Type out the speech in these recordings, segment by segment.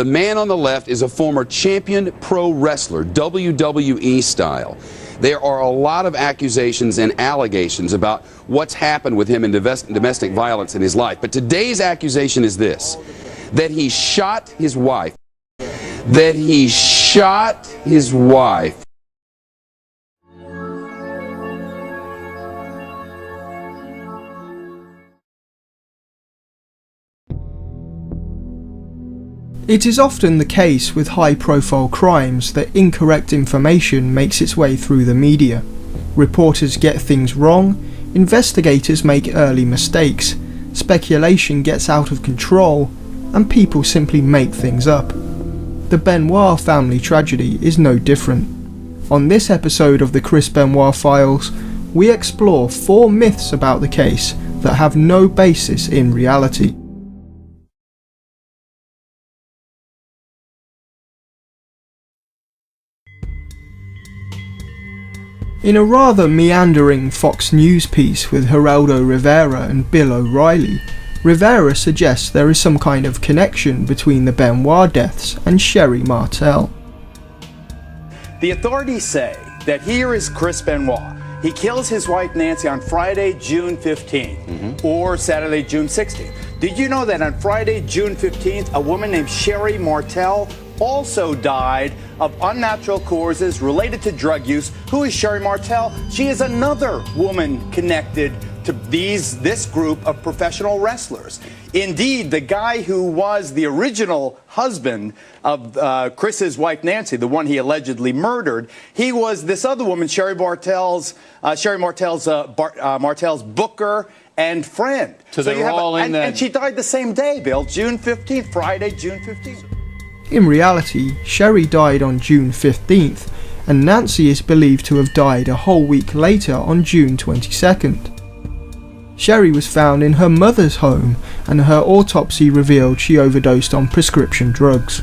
The man on the left is a former champion pro wrestler, WWE style. There are a lot of accusations and allegations about what's happened with him in domestic violence in his life. But today's accusation is this: that he shot his wife. That he shot his wife. It is often the case with high-profile crimes that incorrect information makes its way through the media. Reporters get things wrong, investigators make early mistakes, speculation gets out of control, and people simply make things up. The Benoit family tragedy is no different. On this episode of the Chris Benoit Files, we explore 4 myths about the case that have no basis in reality. In a rather meandering Fox News piece with Geraldo Rivera and Bill O'Reilly, Rivera suggests there is some kind of connection between the Benoit deaths and Sherri Martel. The authorities say that here is Chris Benoit. He kills his wife Nancy on Friday, June 15th, or Saturday, June 16th. Did you know that on Friday, June 15th, a woman named Sherri Martel also died of unnatural causes related to drug use? Who is Sherri Martel? She is another woman connected to this group of professional wrestlers. Indeed, the guy who was the original husband of Chris's wife Nancy, the one he allegedly murdered, he was this other woman, Sherri Martel's booker and friend. So they're all in that. And she died the same day, Bill, June 15th, Friday, June 15th. In reality, Sherri died on June 15th, and Nancy is believed to have died a whole week later on June 22nd. Sherri was found in her mother's home, and her autopsy revealed she overdosed on prescription drugs.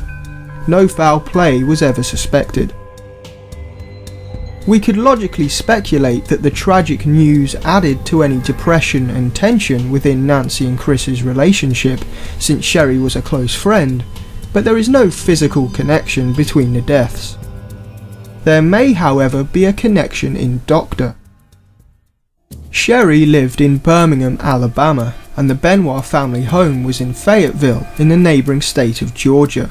No foul play was ever suspected. We could logically speculate that the tragic news added to any depression and tension within Nancy and Chris's relationship, since Sherri was a close friend, but there is no physical connection between the deaths. There may, however, be a connection in doctor. Sherri lived in Birmingham, Alabama, and the Benoit family home was in Fayetteville in the neighbouring state of Georgia.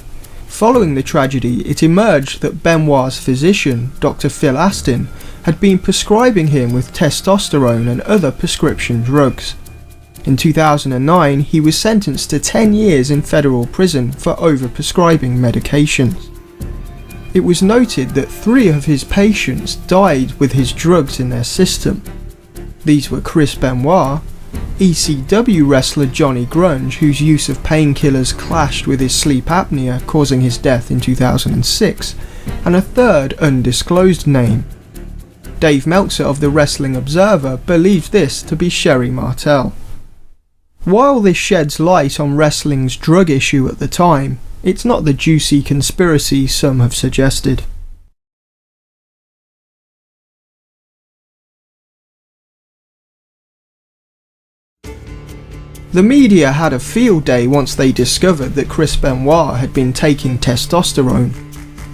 Following the tragedy, it emerged that Benoit's physician, Dr. Phil Astin, had been prescribing him with testosterone and other prescription drugs. In 2009, he was sentenced to 10 years in federal prison for overprescribing medications. It was noted that 3 of his patients died with his drugs in their system. These were Chris Benoit, ECW wrestler Johnny Grunge, whose use of painkillers clashed with his sleep apnea, causing his death in 2006, and a third undisclosed name. Dave Meltzer of the Wrestling Observer believed this to be Sherri Martel. While this sheds light on wrestling's drug issue at the time, it's not the juicy conspiracy some have suggested. The media had a field day once they discovered that Chris Benoit had been taking testosterone.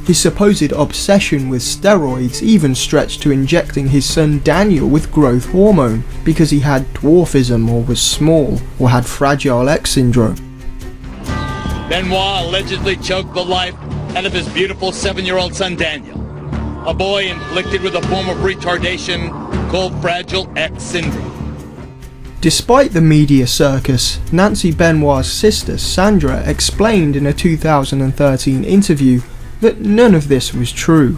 His supposed obsession with steroids even stretched to injecting his son Daniel with growth hormone because he had dwarfism or was small or had Fragile X syndrome. Benoit allegedly choked the life out of his beautiful 7-year-old son Daniel, a boy inflicted with a form of retardation called Fragile X syndrome. Despite the media circus, Nancy Benoit's sister Sandra explained in a 2013 interview that none of this was true.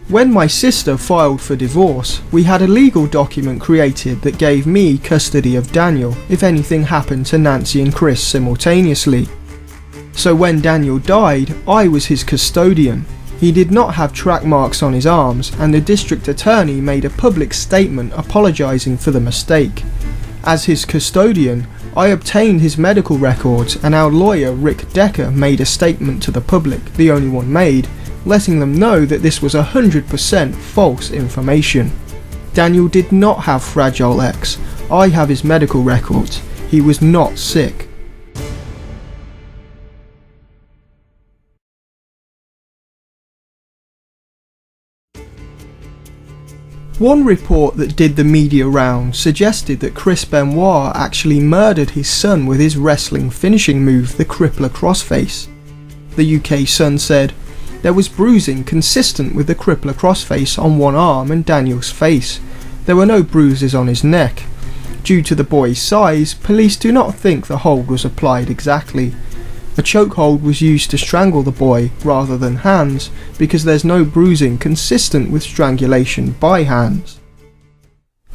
When my sister filed for divorce, we had a legal document created that gave me custody of Daniel if anything happened to Nancy and Chris simultaneously. So when Daniel died, I was his custodian. He did not have track marks on his arms, and the district attorney made a public statement apologising for the mistake. As his custodian, I obtained his medical records, and our lawyer Rick Decker made a statement to the public, the only one made, letting them know that this was 100% false information. Daniel did not have Fragile X. I have his medical records. He was not sick. One report that did the media round suggested that Chris Benoit actually murdered his son with his wrestling finishing move, the crippler crossface. The UK Sun said, there was bruising consistent with the crippler crossface on one arm and Daniel's face. There were no bruises on his neck. Due to the boy's size, police do not think the hold was applied exactly. A chokehold was used to strangle the boy rather than hands because there's no bruising consistent with strangulation by hands.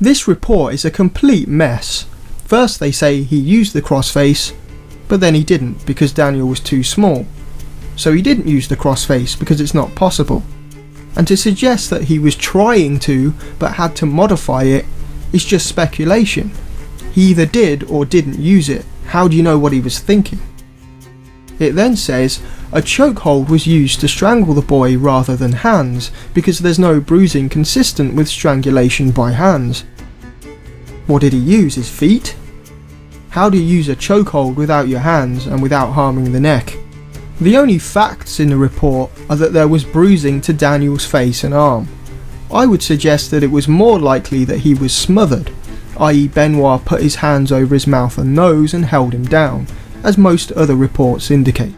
This report is a complete mess. First they say he used the crossface, but then he didn't because Daniel was too small. So he didn't use the crossface because it's not possible. And to suggest that he was trying to but had to modify it is just speculation. He either did or didn't use it. How do you know what he was thinking? It then says, a chokehold was used to strangle the boy rather than hands because there's no bruising consistent with strangulation by hands. What did he use, his feet? How do you use a chokehold without your hands and without harming the neck? The only facts in the report are that there was bruising to Daniel's face and arm. I would suggest that it was more likely that he was smothered, i.e. Benoit put his hands over his mouth and nose and held him down, as most other reports indicate.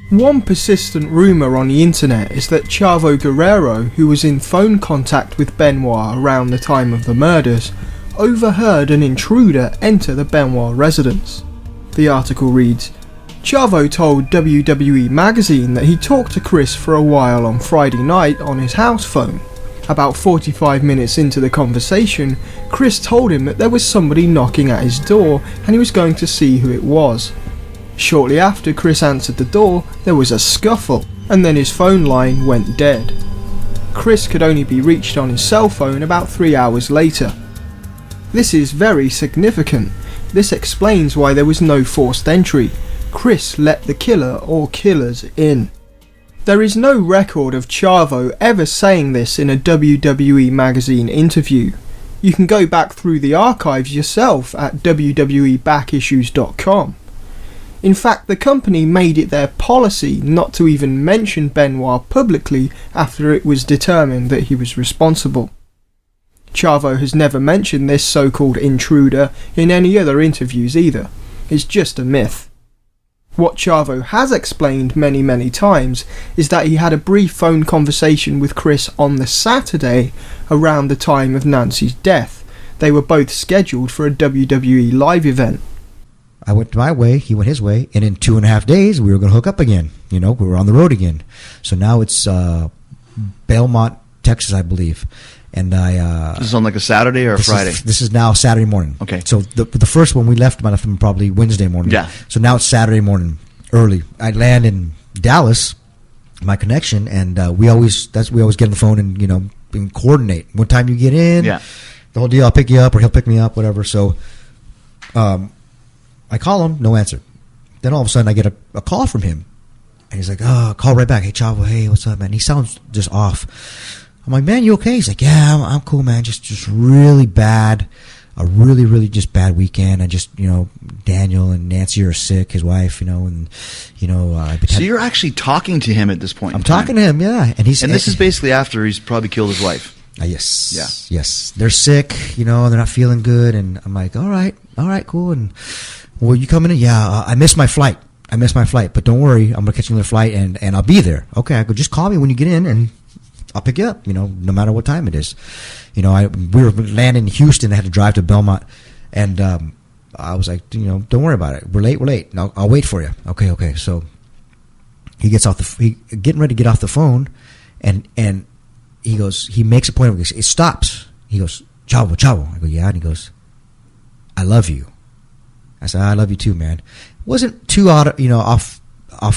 One persistent rumour on the internet is that Chavo Guerrero, who was in phone contact with Benoit around the time of the murders, overheard an intruder enter the Benoit residence. The article reads, Chavo told WWE Magazine that he talked to Chris for a while on Friday night on his house phone. About 45 minutes into the conversation, Chris told him that there was somebody knocking at his door and he was going to see who it was. Shortly after Chris answered the door, there was a scuffle, and then his phone line went dead. Chris could only be reached on his cell phone about 3 hours later. This is very significant. This explains why there was no forced entry. Chris let the killer or killers in. There is no record of Chavo ever saying this in a WWE Magazine interview. You can go back through the archives yourself at wwebachissues.com. In fact, the company made it their policy not to even mention Benoit publicly after it was determined that he was responsible. Chavo has never mentioned this so-called intruder in any other interviews either. It's just a myth. What Chavo has explained many times is that he had a brief phone conversation with Chris on the Saturday around the time of Nancy's death. They were both scheduled for a WWE live event. I went my way, he went his way, and in 2.5 days we were going to hook up again. You know, we were on the road again. So now it's Belmont, Texas, I believe. And this is on like a Saturday or a Friday? This is now Saturday morning. Okay. So the first one we left him probably Wednesday morning. Yeah. So now it's Saturday morning, early. I land in Dallas, my connection, and we always get on the phone and, you know, and coordinate. What time you get in, yeah, the whole deal, I'll pick you up or he'll pick me up, whatever. So I call him, no answer. Then all of a sudden I get a call from him. And he's like, oh, call right back. Hey, Chavo, hey, what's up, man? He sounds just off. I'm like, man, you okay? He's like, yeah, I'm cool, man. Just really bad. A really just bad weekend. I just, you know, Daniel and Nancy are sick, his wife, you know, and, you know. So you're actually talking to him at this point I'm talking to him, yeah. And this is basically after he's probably killed his wife. Yes. Yeah. Yes. They're sick, you know, and they're not feeling good. And I'm like, all right, cool. And, well, you coming in? Yeah, I missed my flight. But don't worry, I'm going to catch another flight and I'll be there. Okay, I go, just call me when you get in and I'll pick you up, you know, no matter what time it is. You know, we were landing in Houston. I had to drive to Belmont. And I was like, you know, don't worry about it. We're late. No, I'll wait for you. Okay. So he gets getting ready to get off the phone. And he goes, he makes a point of it. It stops. He goes, Chavo. I go, yeah. And he goes, I love you. I said, I love you too, man. Wasn't too off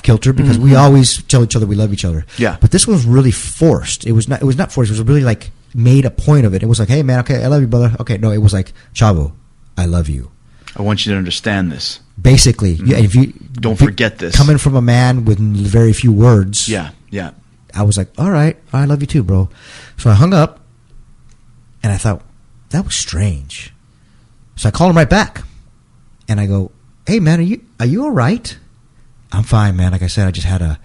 kilter because we always tell each other we love each other. Yeah. But this was really forced. It was not forced. It was really like made a point of it. It was like, hey man, okay, I love you, brother. Okay, no, it was like, Chavo, I love you. I want you to understand this. Basically, yeah. If you don't forget this, coming from a man with very few words. Yeah. I was like, all right, I love you too, bro. So I hung up, and I thought that was strange. So I called him right back. And I go, hey, man, are you all right? I'm fine, man. Like I said, I just had a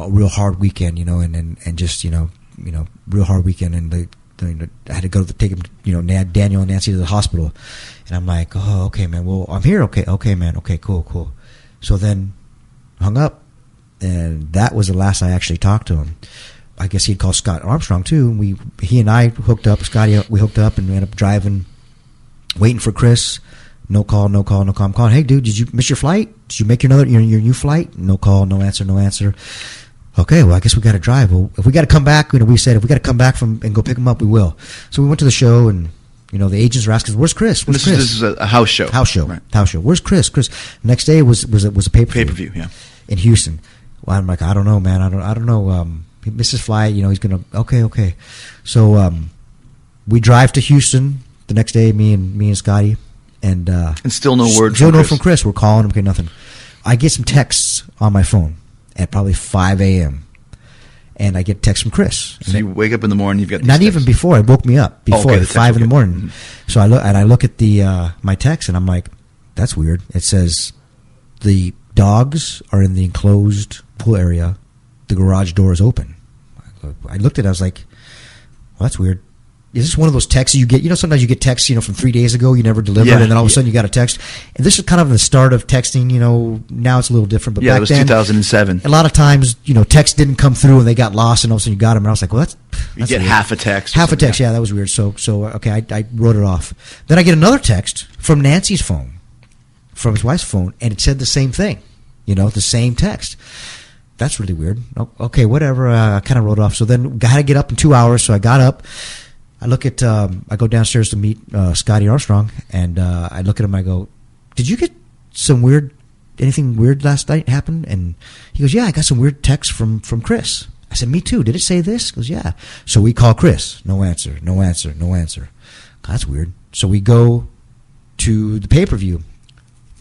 real hard weekend, and just, real hard weekend. And I had to go take him, Daniel and Nancy to the hospital. And I'm like, oh, okay, man. Well, I'm here. Okay, man. Okay, cool. So then hung up, and that was the last I actually talked to him. I guess he'd called Scott Armstrong too. He and I hooked up. We hooked up, and we ended up driving, waiting for Chris. No call. I'm calling. Hey, dude, did you miss your flight? Did you make your new flight? No call, no answer. Okay, well, I guess we got to drive. Well, if we got to come back, we said if we got to come back and go pick him up, we will. So we went to the show, and the agents were asking, "Where's Chris? This is a house show. Right. House show. Where's Chris? Next day was a pay-per-view. Yeah. In Houston. Well, I'm like, I don't know, man. I don't know. He missed his flight. He's gonna. Okay. So we drive to Houston the next day. Me and Scotty. And still no word. Still no from Chris. We're calling him. Okay, nothing. I get some texts on my phone at probably 5 a.m. and I get text from Chris. So you wake up in the morning, you've got these not texts. Even before. It woke me up before at 5 in the morning. Mm-hmm. So I look at the my text and I'm like, that's weird. It says the dogs are in the enclosed pool area. The garage door is open. I looked at it. I was like, well, that's weird. Is this one of those texts you get? Sometimes you get texts, from 3 days ago you never delivered, and then all of a sudden you got a text. And this is kind of the start of texting. Now it's a little different, but back it was then, 2007. A lot of times, texts didn't come through and they got lost, and all of a sudden you got them. And I was like, well, that's you get weird. Half a text. Half a text, yeah, that was weird. So okay, I wrote it off. Then I get another text from Nancy's phone, from his wife's phone, and it said the same thing. The same text. That's really weird. Okay, whatever. I kind of wrote it off. So then I had to get up in 2 hours. So I got up. I look at, I go downstairs to meet Scotty Armstrong, and I look at him. I go, "Did you get anything weird last night happen?" And he goes, "Yeah, I got some weird text from Chris." I said, "Me too. Did it say this?" He goes, "Yeah." So we call Chris. No answer. That's weird. So we go to the pay-per-view.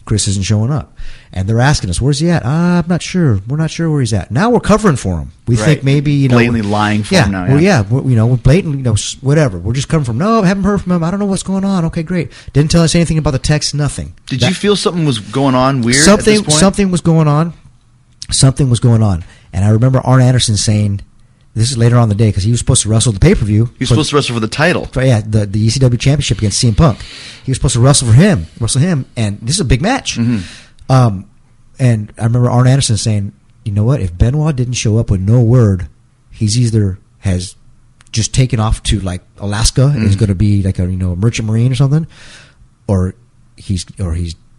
Chris isn't showing up. And they're asking us, where's he at? I'm not sure. We're not sure where he's at. Now we're covering for him. We think maybe, blatantly lying for him now. Yeah. We're blatantly, whatever. We're just covering from him. No, I haven't heard from him. I don't know what's going on. Okay, great. Didn't tell us anything about the text, nothing. Did you feel something was going on weird at this point? Something was going on. And I remember Arn Anderson saying, this is later on in the day, because he was supposed to wrestle the pay-per-view. He was supposed to wrestle for the title. The ECW championship against CM Punk. He was supposed to wrestle him, and this is a big match. Mm-hmm. And I remember Arn Anderson saying, you know what, if Benoit didn't show up with no word, he's either has just taken off to like Alaska and is going to be like a merchant marine or something, or he's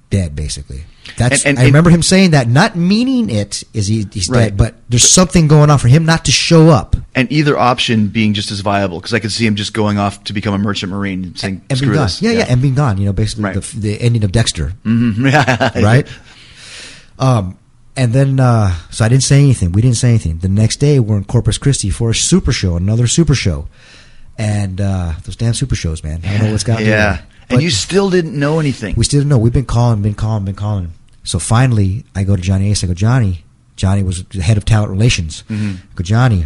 dead, basically. I remember him saying that, not meaning it is he's dead, but there's something going on for him not to show up. And either option being just as viable, because I could see him just going off to become a merchant marine and saying, and screw being this. gone. Yeah, and being gone. Basically the ending of Dexter. Mm-hmm. Right? And then, so I didn't say anything. We didn't say anything. The next day, we're in Corpus Christi for a super show, another super show. And those damn super shows, man. I don't know what's got me. Yeah. And you still didn't know anything. We still didn't know. We've been calling. So finally, I go to Johnny Ace. I go, Johnny was the head of talent relations. Mm-hmm. I go, Johnny,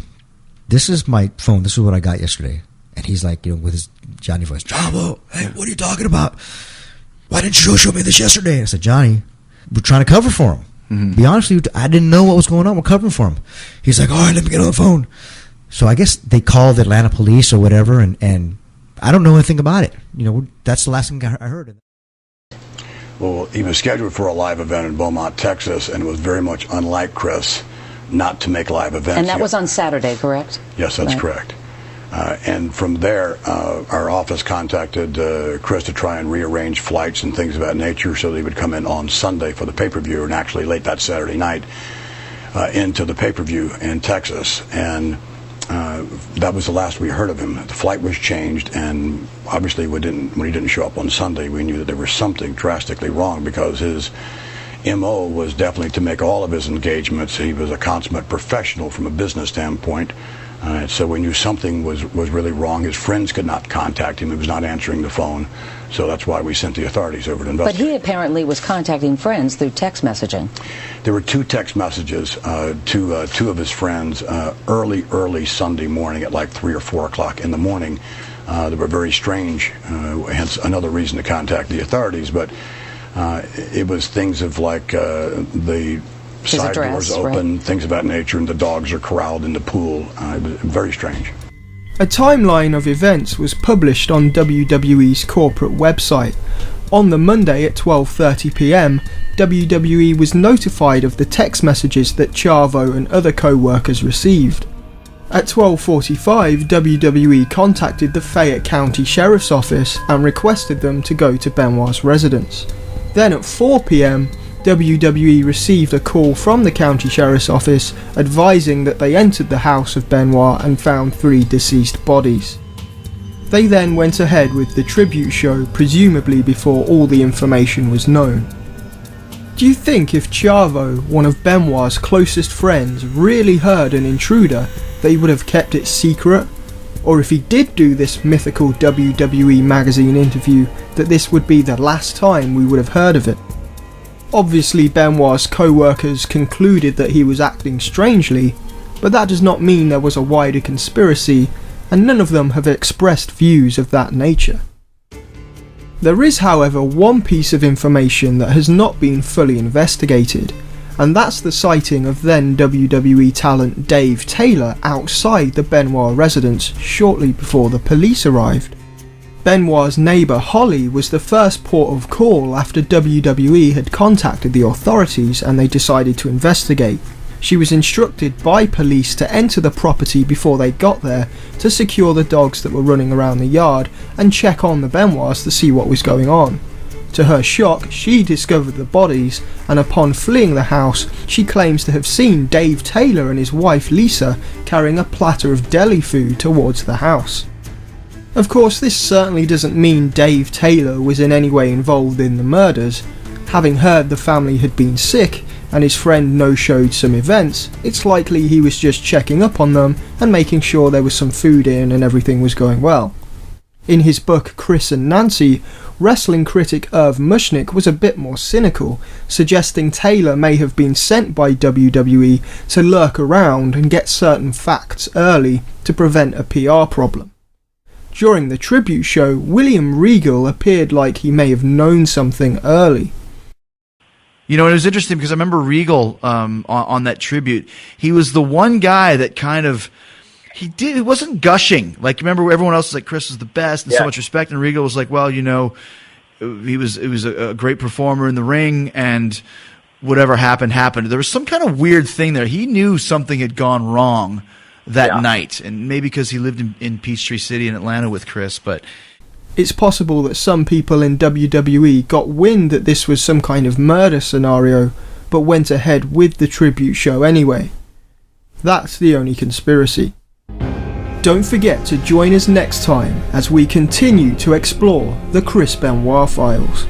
this is my phone. This is what I got yesterday. And he's like, with his Johnny voice, Chavo, hey, what are you talking about? Why didn't you show me this yesterday? I said, Johnny, we're trying to cover for him. Mm-hmm. Be honest with you, I didn't know what was going on. We're covering for him. He's like, all right, let me get on the phone. So I guess they called Atlanta police or whatever, and I don't know anything about it. That's the last thing I heard. Well, he was scheduled for a live event in Beaumont, Texas, and it was very much unlike Chris not to make live events. And that was on Saturday, correct? Yes, that's correct. And from there, our office contacted Chris to try and rearrange flights and things of that nature so that he would come in on Sunday for the pay-per-view, and actually late that Saturday night into the pay-per-view in Texas. And that was the last we heard of him. The flight was changed, and obviously when he didn't show up on Sunday, we knew that there was something drastically wrong, because his MO was definitely to make all of his engagements. He was a consummate professional from a business standpoint. So we knew something was really wrong. His friends could not contact him. He was not answering the phone. So that's why we sent the authorities over to investigate. But he apparently was contacting friends through text messaging. There were 2 text messages to 2 of his friends early Sunday morning at like 3 or 4 o'clock in the morning. They were very strange, hence another reason to contact the authorities. But It was things of like the side doors open, things of that nature, and the dogs are corralled in the pool. It was very strange. A timeline of events was published on WWE's corporate website. On the Monday at 12:30 p.m, WWE was notified of the text messages that Chavo and other co-workers received. At 12:45, WWE contacted the Fayette County Sheriff's Office and requested them to go to Benoit's residence. Then at 4 p.m, WWE received a call from the County Sheriff's Office advising that they entered the house of Benoit and found 3 deceased bodies. They then went ahead with the tribute show, presumably before all the information was known. Do you think if Chavo, one of Benoit's closest friends, really heard an intruder, they would have kept it secret? Or if he did do this mythical WWE magazine interview, that this would be the last time we would have heard of it? Obviously Benoit's co-workers concluded that he was acting strangely, but that does not mean there was a wider conspiracy, and none of them have expressed views of that nature. There is, however, one piece of information that has not been fully investigated, and that's the sighting of then WWE talent Dave Taylor outside the Benoit residence shortly before the police arrived. Benoit's neighbour Holly was the first port of call after WWE had contacted the authorities and they decided to investigate. She was instructed by police to enter the property before they got there to secure the dogs that were running around the yard and check on the Benoits to see what was going on. To her shock, she discovered the bodies, and upon fleeing the house, she claims to have seen Dave Taylor and his wife Lisa carrying a platter of deli food towards the house. Of course, this certainly doesn't mean Dave Taylor was in any way involved in the murders. Having heard the family had been sick and his friend no-showed some events, it's likely he was just checking up on them and making sure there was some food in and everything was going well. In his book Chris and Nancy, wrestling critic Irv Mushnick was a bit more cynical, suggesting Taylor may have been sent by WWE to lurk around and get certain facts early to prevent a PR problem. During the tribute show, William Regal appeared like he may have known something early. You know, it was interesting because I remember Regal on that tribute. He was the one guy that kind of he wasn't gushing. Like, remember everyone else was like Chris was the best and so much respect, and Regal was like, well, you know, it was a great performer in the ring, and whatever happened. There was some kind of weird thing there. He knew something had gone wrong that night, and maybe because he lived in Peachtree City in Atlanta with Chris, but it's possible that some people in WWE got wind that this was some kind of murder scenario, but went ahead with the tribute show anyway. That's the only conspiracy. Don't forget to join us next time as we continue to explore the Chris Benoit Files.